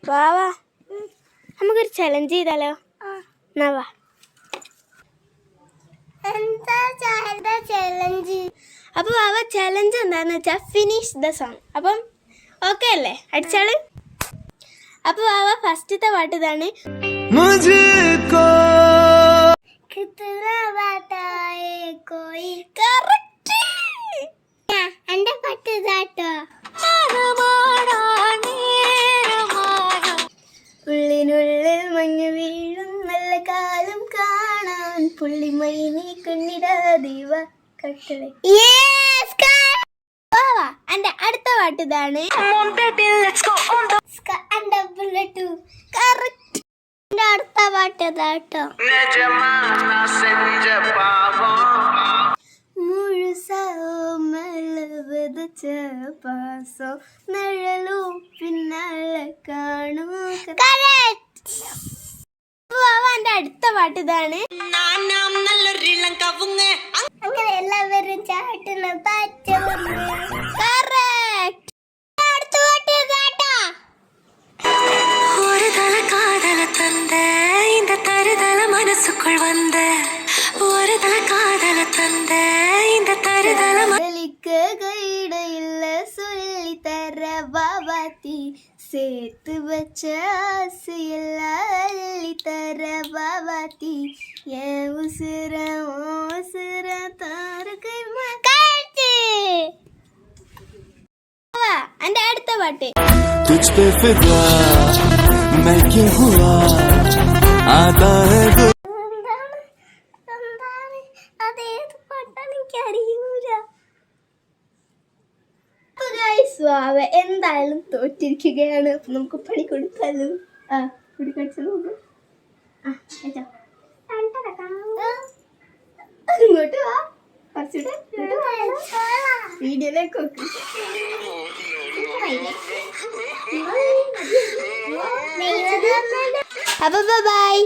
വാവാ നമുക്കൊരു ചലഞ്ച് ചെയ്താലോ? എന്നാ വാ. എന്താ ചലഞ്ച്? അപ്പൊ വാവ ചലഞ്ച് എന്താന്ന് വെച്ചാൽ ഫിനിഷ് ദ സോങ്. അപ്പം ഓക്കെ അല്ലേ? അടിച്ചാള്. അപ്പൊ വാവ ഫസ്റ്റത്തെ പാട്ട് ഇതാണ്. എന്റെ പാട്ട് ഇതാട്ടോ. ഉള്ളിനുള്ളിൽ മഞ്ഞ് വീഴും നല്ല കാലം കാണാൻ പുള്ളിമൈനി കുഞ്ഞിടാദീവ കട്ടളെ. എന്റെ അടുത്ത പാട്ട് ഇതാണ്. അടുത്ത പാട്ട് ഇതാട്ടോ. പാസോ നിഴലൂ പിന്നാലെ കാണൂ. എന്റെ അടുത്ത പാട്ട് ഇതാണ്. അങ്ങനെ എല്ലാവരും ചാട്ടുന്ന പാട്ട്. അടുത്ത പാട്ട് ഇതാട്ടോ. ஒரு தல காதல தந்த இந்த தருதல மனசுக்குள் வந்த ஒரு தல காதல தந்த இந்த தருதல கையிடையில சொல்லி தர பாபாத்தி சேர்த்து வச்ச ஆசையெல்லாம் அள்ளி தர பாபாத்தி என் உசுர உசுர தாருக்கு എന്റെ അടുത്ത പാട്ട്. तुझ पे फिदा मैं क्या हुआ आता है അതേത് പാട്ടാണ് എനിക്ക് അറിയൂല. വാവ എന്തായാലും തോറ്റിരിക്കുകയാണ്. അപ്പൊ നമുക്ക് പണി കൊടുക്കാലോ. കുടി കഴിച്ചു നോക്കും. ഇങ്ങോട്ട് വാ. കുറച്ചുകൂടെ വീഡിയോയിലേക്ക് നോക്ക്. അപ്പൊ ബൈ.